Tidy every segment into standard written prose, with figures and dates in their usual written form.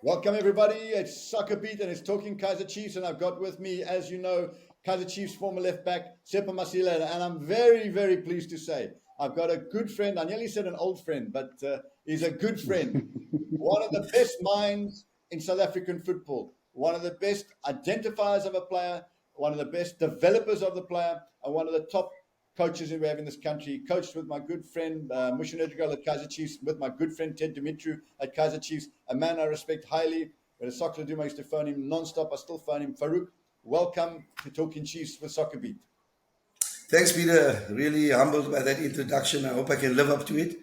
Welcome everybody, it's Soccerbeat and it's talking Kaizer Chiefs, and I've got with me, as you know, Kaizer Chiefs former left back, Tsepo Masilela, and I'm very, very pleased to say I've got a good friend. I nearly said an old friend, but he's a good friend. One of the best minds in South African football, one of the best identifiers of a player, one of the best developers of the player, and one of the top coaches we have in this country. Coached with my good friend Mushin Edgar at Kaizer Chiefs, with my good friend Ted Dimitru at Kaizer Chiefs, a man I respect highly. When a soccer Duma used to phone him non-stop, I still phone him. Farouk, welcome to Talking Chiefs with Soccerbeat. Thanks, Peter. Really humbled by that introduction. I hope I can live up to it.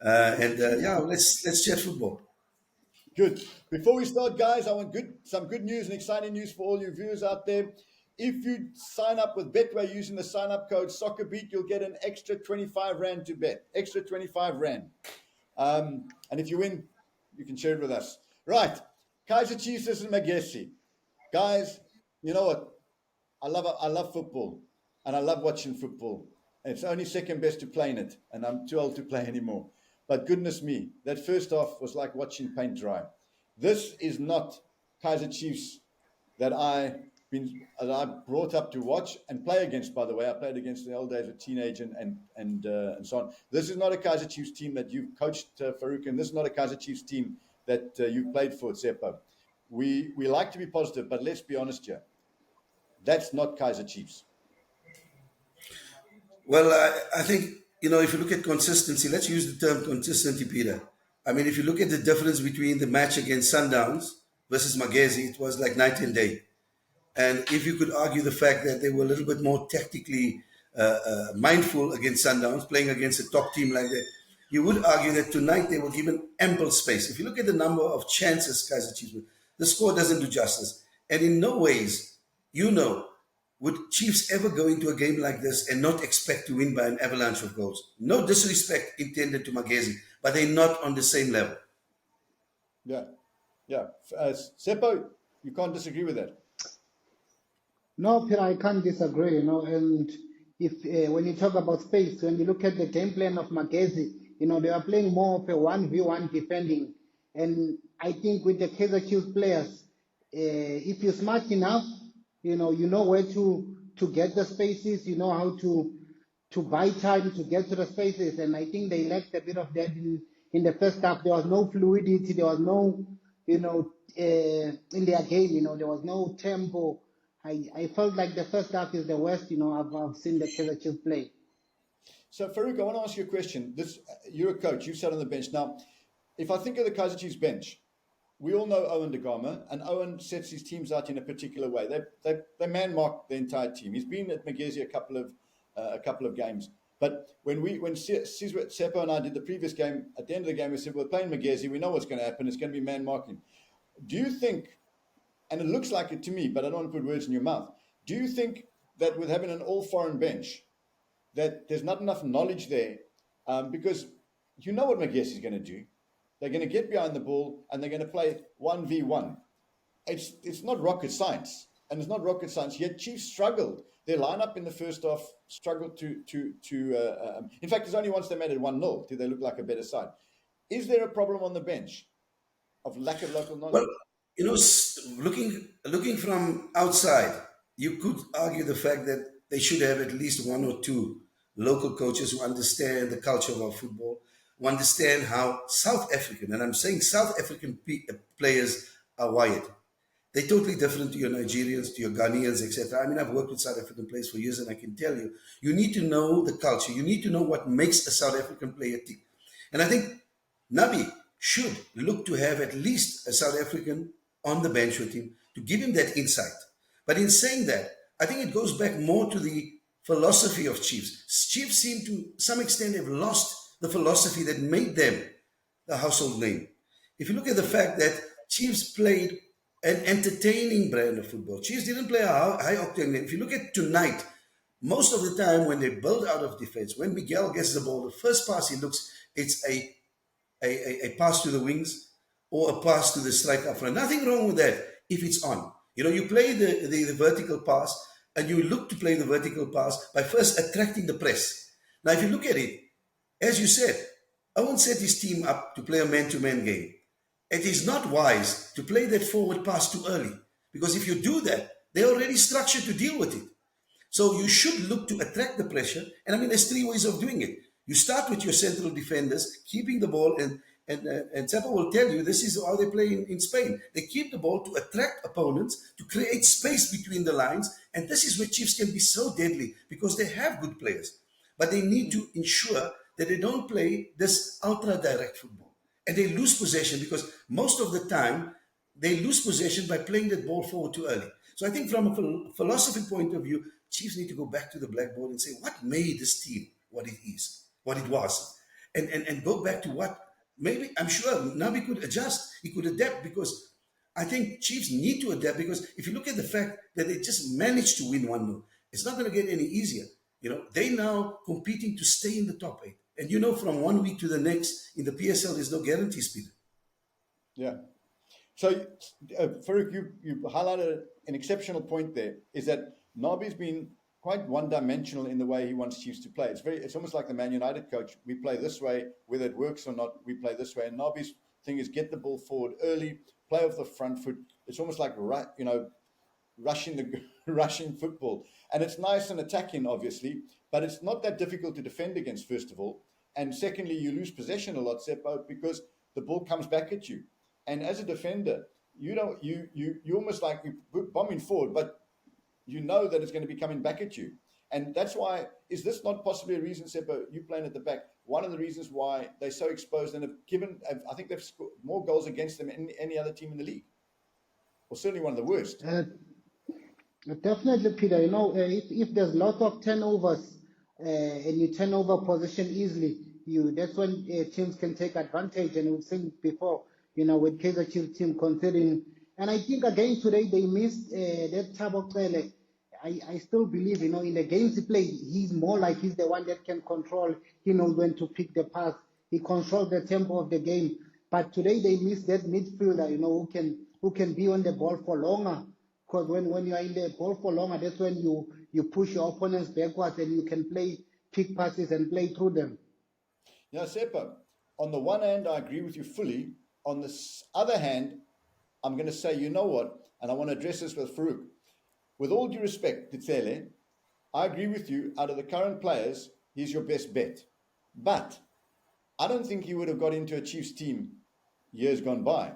Let's chat football. Good. Before we start, guys, I want some good news and exciting news for all you viewers out there. If you sign up with Betway using the sign-up code Soccerbeat, you'll get an extra 25 Rand to bet. Extra 25 Rand. And if you win, you can share it with us. Right. Kaizer Chiefs is Magesi. Guys, you know what? I love football, and I love watching football. And it's only second best to playing it, and I'm too old to play anymore. But goodness me, that first half was like watching paint dry. This is not Kaizer Chiefs that I brought up to watch and play against. By the way, I played against the old days of teenage and so on. This is not a Kaizer Chiefs team that you've coached, Farouk, and this is not a Kaizer Chiefs team that you've played for, Tsepo. We like to be positive, but let's be honest here. That's not Kaizer Chiefs. Well, I think, if you look at consistency, let's use the term consistency, Peter. I mean, if you look at the difference between the match against Sundowns versus Magesi, it was like night and day. And if you could argue the fact that they were a little bit more tactically mindful against Sundowns, playing against a top team like that, you would argue that tonight they were given ample space. If you look at the number of chances Kaizer Chiefs, the score doesn't do justice. And in no ways, would Chiefs ever go into a game like this and not expect to win by an avalanche of goals? No disrespect intended to Magesi, but they're not on the same level. Yeah. Tsepo, you can't disagree with that. No, Peter, I can't disagree, and if when you talk about space, when you look at the game plan of Magesi, they are playing more of a 1v1 defending. And I think with the Kaizer Chiefs players, if you're smart enough, you know where to get the spaces, you know how to buy time to get to the spaces. And I think they lacked a bit of that in the first half. There was no fluidity, there was no, in their game, there was no tempo. I felt like the first half is the worst, I've seen the Kaizer Chiefs play. So, Farouk, I want to ask you a question. You're a coach, you've sat on the bench. Now, if I think of the Kaizer Chiefs bench, we all know Owen de Gama, and Owen sets his teams out in a particular way. They man-mark the entire team. He's been at Magesi a couple of games. But when Tsepo and I did the previous game, at the end of the game, we said, we're playing Magesi, we know what's going to happen, it's going to be man-marking. Do you think, and it looks like it to me, but I don't want to put words in your mouth, do you think that with having an all-foreign bench, that there's not enough knowledge there? Because you know what Magesi is going to do. They're going to get behind the ball and they're going to play 1v1. It's not rocket science. And it's not rocket science. Yet Chiefs struggled. Their lineup in the first half struggled to in fact, it's only once they made it 1-0 did they look like a better side. Is there a problem on the bench of lack of local knowledge? Well, looking from outside, you could argue the fact that they should have at least one or two local coaches who understand the culture of our football, who understand how South African, and I'm saying South African players are wired. They're totally different to your Nigerians, to your Ghanaians, etc. I mean, I've worked with South African players for years, and I can tell you, you need to know the culture. You need to know what makes a South African player tick. And I think Nabi should look to have at least a South African on the bench with him to give him that insight. But in saying that, I think it goes back more to the philosophy of Chiefs. Chiefs seem to some extent have lost the philosophy that made them the household name. If you look at the fact that Chiefs played an entertaining brand of football, Chiefs didn't play a high-octane game. If you look at tonight, most of the time when they build out of defense, when Miguel gets the ball, the first pass he looks, it's a pass to the wings or a pass to the striker up front. Nothing wrong with that if it's on. You play the vertical pass, and you look to play the vertical pass by first attracting the press. Now, if you look at it, as you said, Owen set his team up to play a man-to-man game. It is not wise to play that forward pass too early, because if you do that, they're already structured to deal with it. So you should look to attract the pressure. And I mean, there's three ways of doing it. You start with your central defenders, keeping the ball, and Tsepo will tell you this is how they play in Spain. They keep the ball to attract opponents, to create space between the lines. And this is where Chiefs can be so deadly, because they have good players. But they need to ensure that they don't play this ultra-direct football. And they lose possession, because most of the time, they lose possession by playing that ball forward too early. So I think from a philosophy point of view, Chiefs need to go back to the blackboard and say, what made this team what it is, what it was? And go back to what, maybe, I'm sure Nabi could adjust, he could adapt, because I think Chiefs need to adapt, because if you look at the fact that they just managed to win 1-0, it's not going to get any easier. You know, they now competing to stay in the top 8. And you know, from one week to the next, in the PSL, there's no guarantees, Peter. Yeah. So, Farouk, you highlighted an exceptional point there, is that Nabi's been quite one-dimensional in the way he wants Chiefs to play. It's almost like the Man United coach. We play this way, whether it works or not, we play this way. And Nabi's thing is get the ball forward early, play off the front foot. It's almost like, rushing football. And it's nice and attacking, obviously, but it's not that difficult to defend against, first of all. And secondly, you lose possession a lot, Tsepo, because the ball comes back at you. And as a defender, you almost like you're bombing forward, but you know that it's going to be coming back at you. And that's why, is this not possibly a reason, Tsepo, you playing at the back, one of the reasons why they're so exposed and I think they've scored more goals against them than any other team in the league? Or certainly one of the worst. Definitely, Peter. If there's lots of turnovers and you turn over possession easily, that's when teams can take advantage. And we've seen before, with Kaizer Chiefs team considering. And I think again today they missed that Tabo Kele. I still believe, in the games he plays, he's more like he's the one that can control. He knows when to pick the pass. He controls the tempo of the game. But today they missed that midfielder, who can be on the ball for longer. Because when you are in the ball for longer, that's when you push your opponents backwards and you can pick passes and play through them. Yeah, Tsepo, on the one hand, I agree with you fully. On the other hand, I'm going to say, you know what, and I want to address this with Farouk. With all due respect, Titsele, I agree with you. Out of the current players, he's your best bet. But I don't think he would have got into a Chiefs team years gone by.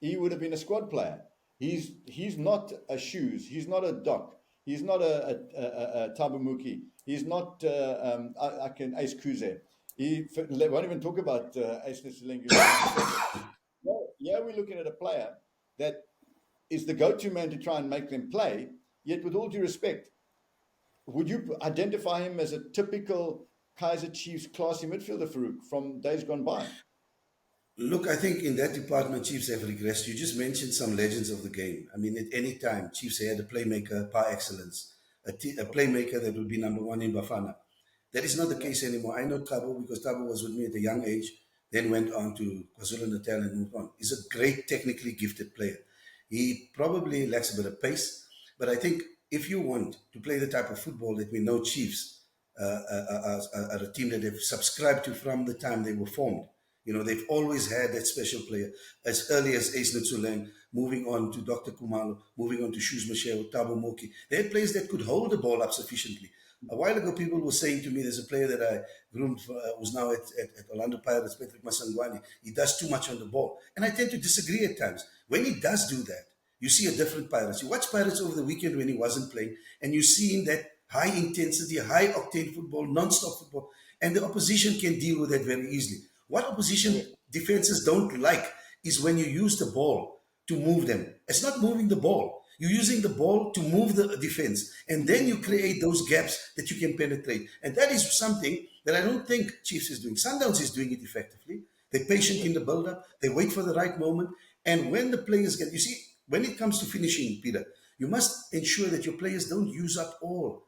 He would have been a squad player. He's not a Shoes. He's not a Doc. He's not a Tabumuki. He's not Ace Kuze. He won't even talk about Ace Nisilengu. Yeah, we're looking at a player that is the go-to man to try and make them play. Yet, with all due respect, would you identify him as a typical Kaizer Chiefs classy midfielder, Farouk, from days gone by? Look, I think in that department, Chiefs have regressed. You just mentioned some legends of the game. I mean, at any time, Chiefs had a playmaker par excellence, a playmaker that would be number one in Bafana. That is not the case anymore. I know Tabo because Tabo was with me at a young age, then went on to KwaZulu-Natal and moved on. He's a great technically gifted player. He probably lacks a bit of pace, but I think if you want to play the type of football that we know Chiefs are a team that they've subscribed to from the time they were formed. They've always had that special player as early as Ace Nutsuleng, moving on to Dr. Kumalo, moving on to Shoes Masheo, Tabo Moki. They had players that could hold the ball up sufficiently. A while ago, people were saying to me, there's a player that I groomed who's now at Orlando Pirates, Patrick Masangwani. He does too much on the ball. And I tend to disagree at times. When he does do that, you see a different Pirates. You watch Pirates over the weekend when he wasn't playing, and you see in that high intensity, high octane football, non-stop football, and the opposition can deal with that very easily. What opposition defenses don't like is when you use the ball to move them. It's not moving the ball. You're using the ball to move the defense. And then you create those gaps that you can penetrate. And that is something that I don't think Chiefs is doing. Sundowns is doing it effectively. They're patient in the build-up. They wait for the right moment. And when the players get... You see, when it comes to finishing, Peter, you must ensure that your players don't use up all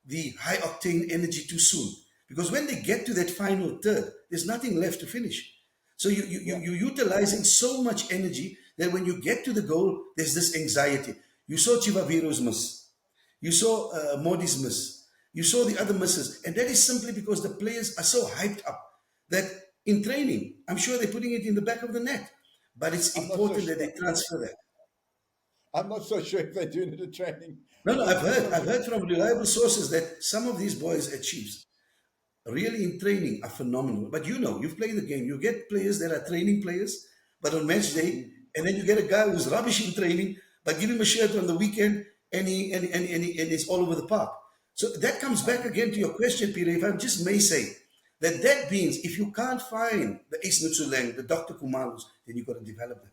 the high-octane energy too soon. Because when they get to that final third, there's nothing left to finish. So you're utilizing so much energy that when you get to the goal, there's this anxiety. You saw Chivaviro's miss. You saw Modi's miss. You saw the other misses. And that is simply because the players are so hyped up that in training, I'm sure they're putting it in the back of the net. But it's I'm not so important that sure. they transfer that. I'm not so sure if they're doing it in training. No, It's I've heard from reliable sources that some of these boys at Chiefs really in training are phenomenal. But you know, you've played the game. You get players that are training players, but on match day, and then you get a guy who's rubbish in training, but give him a shirt on the weekend and it's all over the park. So that comes back again to your question, Peter, if I just may say, that means if you can't find the Ace Nutsuleng, the Dr. Kumarus, then you've got to develop them.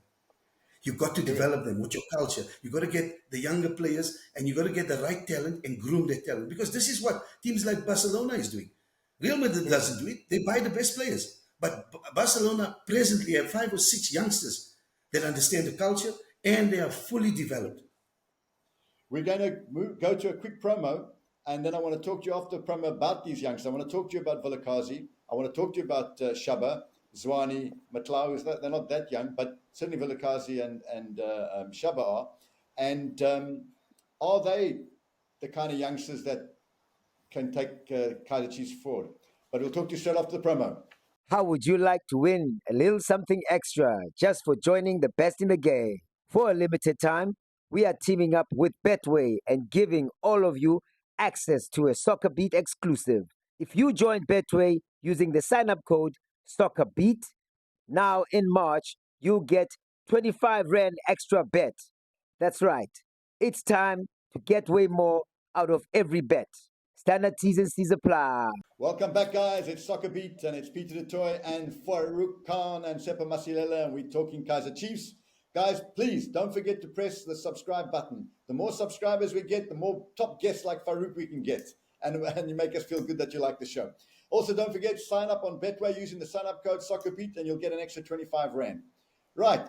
You've got to develop them with your culture. You've got to get the younger players and you've got to get the right talent and groom their talent. Because this is what teams like Barcelona is doing. Real Madrid doesn't do it. They buy the best players. But Barcelona presently have 5 or 6 youngsters that understand the culture and they are fully developed. We're going to go to a quick promo, and then I want to talk to you after the promo about these youngsters. I want to talk to you about Vilakazi. I want to talk to you about Shaba, Zwane, Matlau. They're not that young, but certainly Vilakazi and Shaba are. And are they the kind of youngsters that can take Kaizer Chiefs forward? But we'll talk to you straight after the promo. How would you like to win a little something extra just for joining the best in the game? For a limited time, we are teaming up with Betway and giving all of you access to a Soccerbeat exclusive. If you join Betway using the sign-up code Soccerbeat, now in March, you'll get 25 Rand extra bet. That's right. It's time to get way more out of every bet. Standard T's and C's apply. Welcome back, guys. It's Soccerbeat, and it's Peter du Toit and Farouk Khan and Tsepo Masilela, and we're talking Kaizer Chiefs. Guys, please don't forget to press the subscribe button. The more subscribers we get, the more top guests like Farouk we can get, and you make us feel good that you like the show. Also, don't forget to sign up on Betway using the sign-up code Soccerbeat, and you'll get an extra 25 Rand. Right,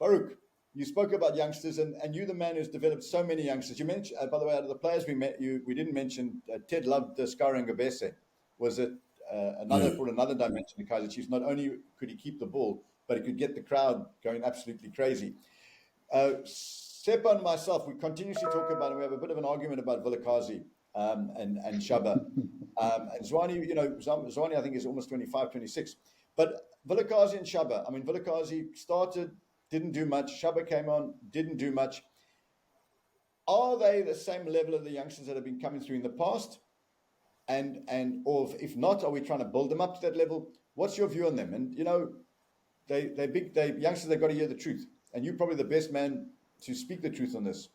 Farouk, you spoke about youngsters, and you're the man who's developed so many youngsters. You mentioned, by the way, out of the players we met, we didn't mention Ted loved Skara Ngabese. Was it for another dimension to Kaizer Chiefs? Not only could he keep the ball, but he could get the crowd going absolutely crazy. Tsepo and myself, we continuously talk about, and we have a bit of an argument about Vilakazi and Shaba. And Zwane, Zwane I think is almost 25, 26. But Vilakazi and Shaba, I mean, Vilakazi started, didn't do much. Shaba came on, didn't do much. Are they the same level of the youngsters that have been coming through in the past? Or if not, are we trying to build them up to that level? What's your view on them? And, they're youngsters, they've got to hear the truth. And you're probably the best man to speak the truth on this.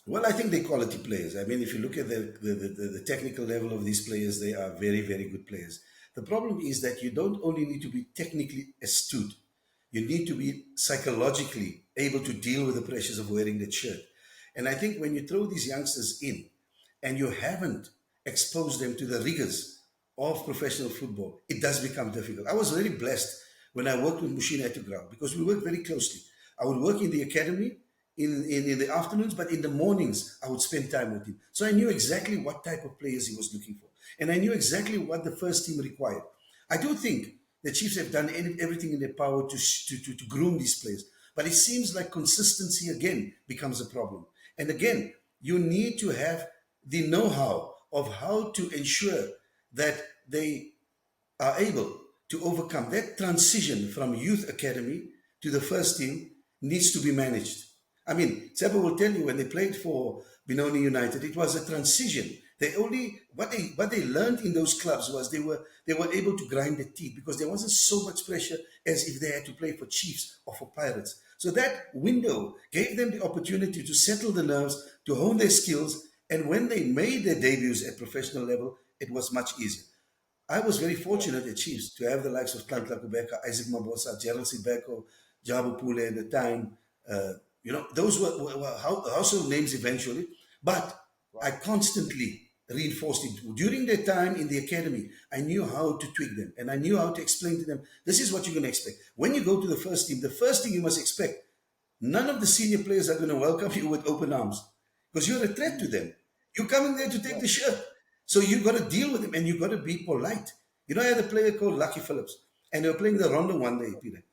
Well, I think they're quality players. I mean, if you look at the technical level of these players, they are very, very good players. The problem is that you don't only need to be technically astute, you need to be psychologically able to deal with the pressures of wearing that shirt. And I think when you throw these youngsters in and you haven't exposed them to the rigors of professional football, it does become difficult. I was very blessed when I worked with Mushina Etugrau because we worked very closely. I would work in the academy in the afternoons, but in the mornings, I would spend time with him. So I knew exactly what type of players he was looking for. And I knew exactly what the first team required. I do think the Chiefs have done everything in their power to groom these players. But it seems like consistency again becomes a problem. And again, you need to have the know-how of how to ensure that they are able to overcome that transition from youth academy to the first team needs to be managed. I mean, Tsepo will tell you when they played for Benoni United, it was a transition. What they learned in those clubs was they were able to grind their teeth because there wasn't so much pressure as if they had to play for Chiefs or for Pirates. So that window gave them the opportunity to settle the nerves, to hone their skills, and when they made their debuts at professional level, it was much easier. I was very fortunate at Chiefs to have the likes of Tlantla Kubeka, Isaac Mabosa, Gerald Sibeko, Jabu Pule at the time. Those were household names eventually, but I constantly reinforced it. During their time in the academy, I knew how to tweak them and I knew how to explain to them, this is what you're going to expect. When you go to the first team, the first thing you must expect, none of the senior players are going to welcome you with open arms because you're a threat to them. You're coming there to take the shirt. So you've got to deal with them and you've got to be polite. I had a player called Lucky Phillips and they were playing the Rondo one day, Peter.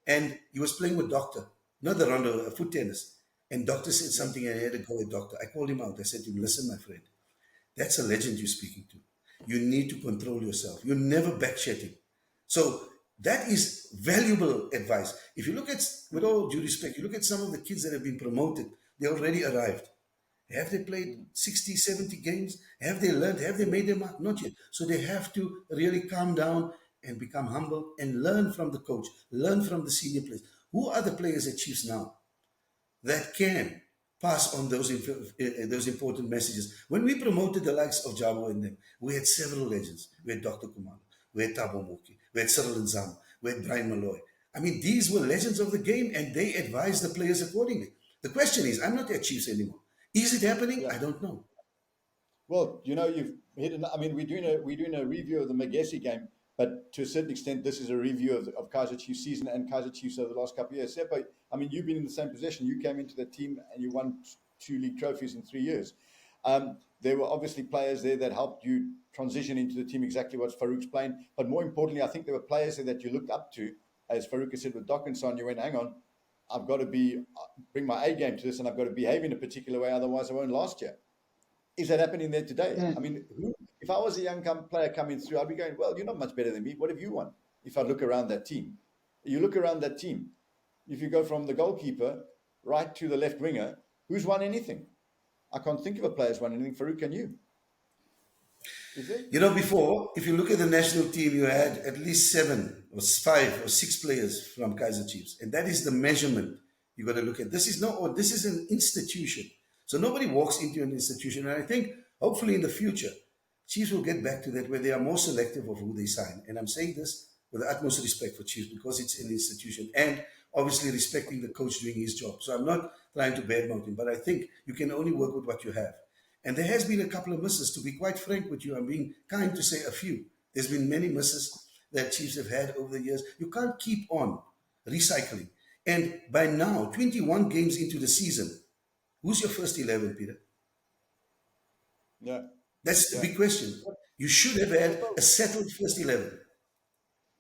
And he was playing with Doctor, not the Rondo, foot tennis. And Doctor said something and I had to go with Doctor. I called him out. I said to him, listen, my friend, That's a legend you're speaking to. You need to control yourself. You're never backchatting. So that is valuable advice. If you look at, with all due respect, you look at some of the kids that have been promoted, they already arrived. Have they played 60, 70 games? Have they learned? Have they made their mark? Not yet. So they have to really calm down and become humble and learn from the coach, learn from the senior players. Who are the players at Chiefs now that can pass on those important messages? When we promoted the likes of Jabo and them, we had several legends. We had Dr. Kumalo, we had Thabo Moki, we had Cyril Nzam, we had Brian Malloy. I mean, these were legends of the game, and they advised the players accordingly. The question is, I'm not at Chiefs anymore. Is it happening? Yeah. I don't know. Well, you've hit. I mean, we're doing a review of the Magesi game, but to a certain extent, this is a review of Kaizer Chiefs season and Kaizer Chiefs over the last couple of years. Tsepo, I mean, you've been in the same position. You came into the team and you won 2 league trophies in 3 years. There were obviously players there that helped you transition into the team, exactly what Farouk's playing. But more importantly, I think there were players there that you looked up to, as Farouk has said with Doc and so on. You went, hang on, I've got to bring my A game to this, and I've got to behave in a particular way, otherwise I won't last year. Is that happening there today? Yeah. I mean, if I was a young player coming through, I'd be going, well, you're not much better than me. What have you won? If I look around that team, you look around that team. If you go from the goalkeeper right to the left winger, who's won anything? I can't think of a player who's won anything. Farouk, can you? Is it? You know, before, if you look at the national team, you had at least 7 or 5 or 6 players from Kaizer Chiefs. And that is the measurement you got to look at. This is an institution. So nobody walks into an institution. And I think, hopefully in the future, Chiefs will get back to that where they are more selective of who they sign. And I'm saying this with the utmost respect for Chiefs because it's an institution and obviously respecting the coach doing his job. So I'm not trying to badmouth him, but I think you can only work with what you have. And there has been a couple of misses. To be quite frank with you, I'm being kind to say a few. There's been many misses that Chiefs have had over the years. You can't keep on recycling. And by now, 21 games into the season, who's your first 11, Peter? Yeah. That's the big question. You should have had a settled first 11.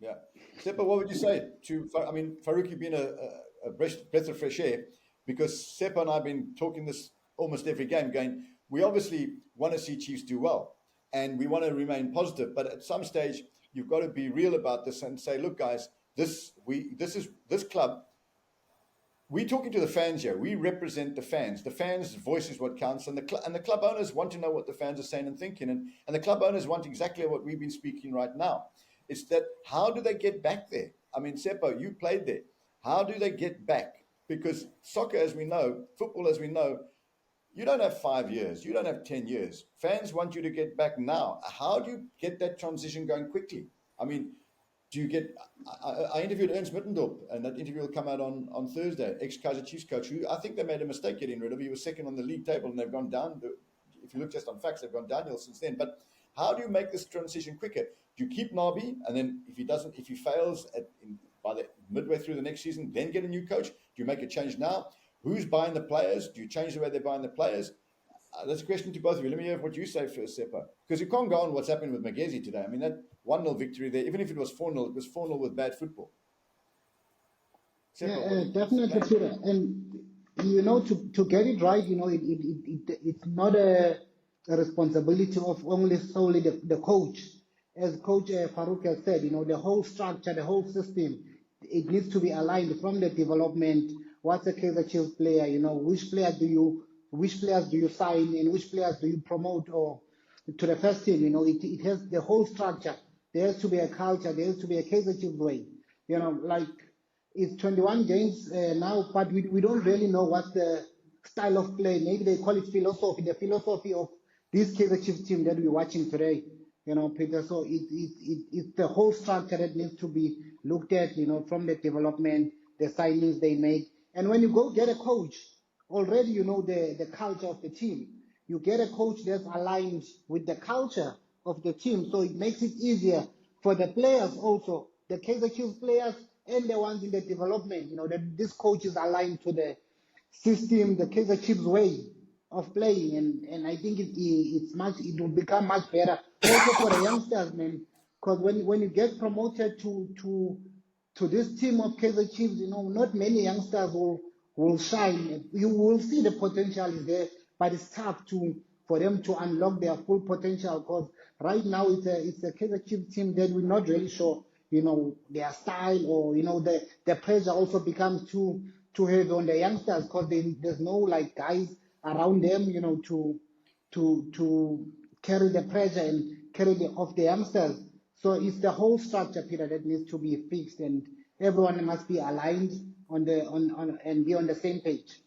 Yeah. Tsepo, what would you say to, I mean, Farouk, you've been a breath of fresh air, because Tsepo and I have been talking this almost every game, going, we obviously want to see Chiefs do well and we want to remain positive, but at some stage you've got to be real about this and say, look, guys, this club, we're talking to the fans here. We represent the fans. The fans' voice is what counts, and the club owners want to know what the fans are saying and thinking, and the club owners want exactly what we've been speaking right now. It's that, how do they get back there? I mean, Tsepo, you played there. How do they get back? Because soccer, as we know, football, as we know, you don't have 5 years. You don't have 10 years. Fans want you to get back now. How do you get that transition going quickly? I mean, do you get... I interviewed Ernst Mittendorp, and that interview will come out on Thursday, ex-Kaizer Chiefs coach, who I think they made a mistake getting rid of. He was second on the league table, and they've gone down. If you look just on facts, they've gone downhill since then. But how do you make this transition quicker? Do you keep Nabi, and then if he fails by the midway through the next season, then get a new coach? Do you make a change now? Who's buying the players? Do you change the way they're buying the players? That's a question to both of you. Let me hear what you say first, Tsepo. Because you can't go on what's happened with Magesi today. I mean, that 1-0 victory there, even if it was 4-0, it was 4-0 with bad football. Tsepo, definitely, Peter. And, to get it right, it's not a responsibility of only solely the coach. As Coach Farouk has said, the whole structure, the whole system, it needs to be aligned from the development. What's a Kaizer Chiefs player? Which players do you sign, and which players do you promote or to the first team? It has the whole structure. There has to be a culture. There has to be a Kaizer Chiefs way. Like it's 21 games now, but we don't really know what the style of play. Maybe they call it philosophy. The philosophy of this Kaizer Chiefs team that we're watching today. Peter. So it's the whole structure that needs to be looked at. From the development, the signings they make. And when you go get a coach, already the culture of the team. You get a coach that's aligned with the culture of the team, so it makes it easier for the players also, the Kaizer Chiefs players and the ones in the development, that this coach is aligned to the system, the Kaizer Chiefs way of playing, and I think it will become much better also for the youngsters, man, because when you get promoted to this team of Kaizer Chiefs, not many youngsters will shine. You will see the potential is there, but it's tough to for them to unlock their full potential. Because right now it's a Kaizer Chiefs team that we're not really sure, their style, or the pressure also becomes too heavy on the youngsters, because there's no like guys around them, to carry the pressure and carry off the youngsters. So it's the whole structure, Peter, that needs to be fixed, and everyone must be aligned on and be on the same page.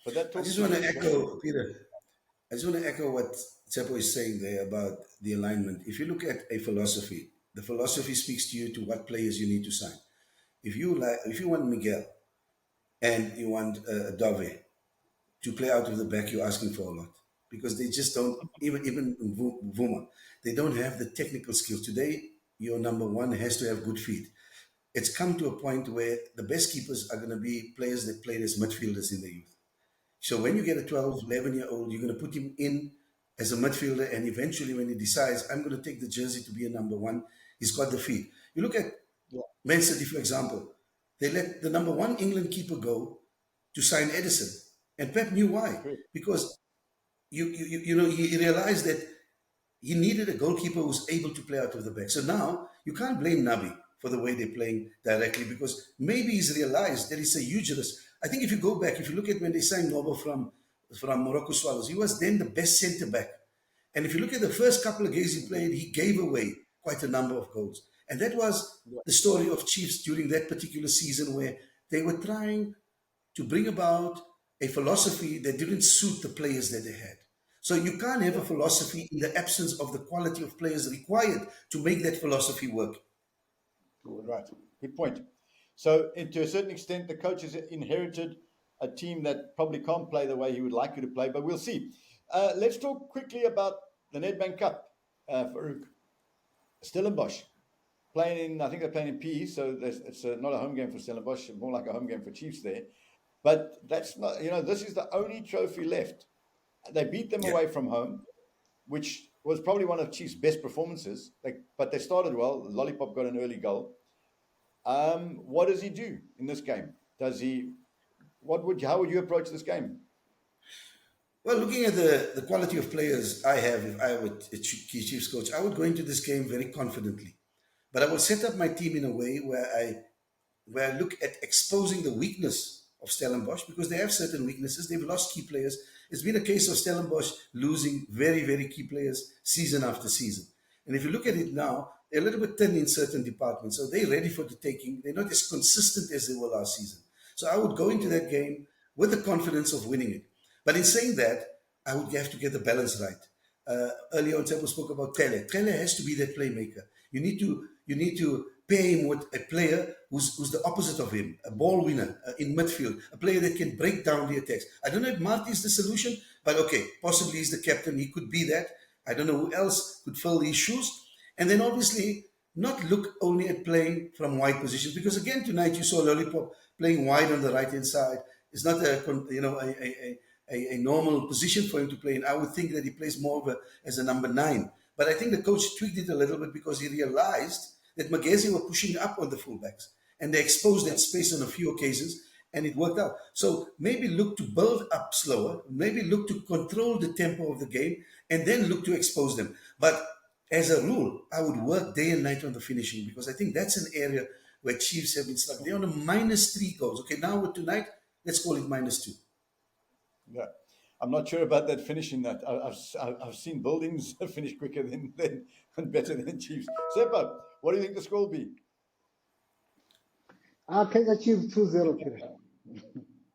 But that I talks just to want to you. echo, Peter. I just want to echo what Tsepo is saying there about the alignment. If you look at a philosophy, the philosophy speaks to you to what players you need to sign. If you want Miguel and you want Dove to play out of the back, you're asking for a lot, because they just don't, even Vuma, they don't have the technical skills. Today, your number one has to have good feet. It's come to a point where the best keepers are going to be players that played as midfielders in the youth. So when you get a 12, 11-year-old, you're going to put him in as a midfielder, and eventually when he decides, I'm going to take the jersey to be a number one, he's got the feet. You look at Man City, for example. They let the number one England keeper go to sign Edison. And Pep knew why. Because he realized that he needed a goalkeeper who was able to play out of the back. So now you can't blame Nabi for the way they're playing directly, because maybe he's realized that it's a huge risk. I think if you go back, if you look at when they signed Noble from Morocco Swallows, he was then the best centre back. And if you look at the first couple of games he played, he gave away quite a number of goals. And that was the story of Chiefs during that particular season, where they were trying to bring about a philosophy that didn't suit the players that they had. So you can't have a philosophy in the absence of the quality of players required to make that philosophy work. Right. Good point. So, to a certain extent, the coach has inherited a team that probably can't play the way he would like you to play, but we'll see. Let's talk quickly about the Nedbank Cup, Farouk. Stellenbosch playing in, I think they're playing in PE, so it's not a home game for Stellenbosch, more like a home game for Chiefs there. But that's not, this is the only trophy left. They beat them away from home, which was probably one of Chiefs' best performances. But they started well. Lollipop got an early goal. What does he do in this game? How would you approach this game? Well, looking at the quality of players I have, if I were a Chiefs coach, I would go into this game very confidently. But I will set up my team in a way where I look at exposing the weakness of Stellenbosch, because they have certain weaknesses. They've lost key players. It's been a case of Stellenbosch losing very, very key players season after season. And if you look at it now, they're a little bit thin in certain departments. So they're ready for the taking. They're not as consistent as they were last season. So I would go into that game with the confidence of winning it. But in saying that, I would have to get the balance right. Earlier on, Tsepo spoke about Tele. Tele has to be that playmaker. You need to pair him with a player who's the opposite of him, a ball winner in midfield, a player that can break down the attacks. I don't know if Marty is the solution, but okay, possibly he's the captain. He could be that. I don't know who else could fill these shoes. And then obviously not look only at playing from wide positions, because again tonight you saw Lollipop playing wide on the right-hand side. It's not a normal position for him to play in. I would think that he plays more as a number 9. But I think the coach tweaked it a little bit, because he realized that Magesi were pushing up on the fullbacks, and they exposed that space on a few occasions, and it worked out. So maybe look to build up slower, maybe look to control the tempo of the game, and then look to expose them. But as a rule, I would work day and night on the finishing, because I think that's an area where Chiefs have been stuck. They're on a -3 goals. Okay, now with tonight, let's call it -2. Yeah. I'm not sure about that finishing that. I've seen buildings finish quicker than better than Chiefs. Tsepo, what do you think the score will be? Kaizer Chiefs 2-0, Peter.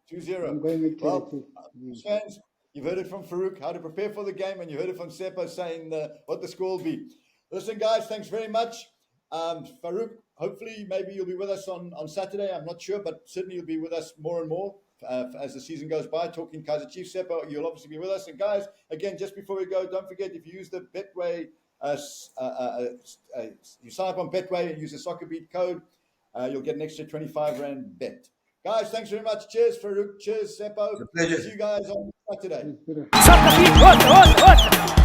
2-0. I'm going with Well, Kaizer Chiefs. fans, you've heard it from Farouk, how to prepare for the game, and you heard it from Tsepo saying what the score will be. Listen, guys, thanks very much. Farouk, hopefully maybe you'll be with us on Saturday. I'm not sure, but certainly you'll be with us more and more as the season goes by, talking Kaizer Chiefs. Tsepo, you'll obviously be with us. And guys, again, just before we go, don't forget, if you use the Betway, you sign up on Betway and use the Soccerbeat code, you'll get an extra 25 Rand bet. Guys, thanks very much. Cheers, Farouk. Cheers, Tsepo. Pleasure. See you guys on Saturday. Peter. Soccerbeat, what?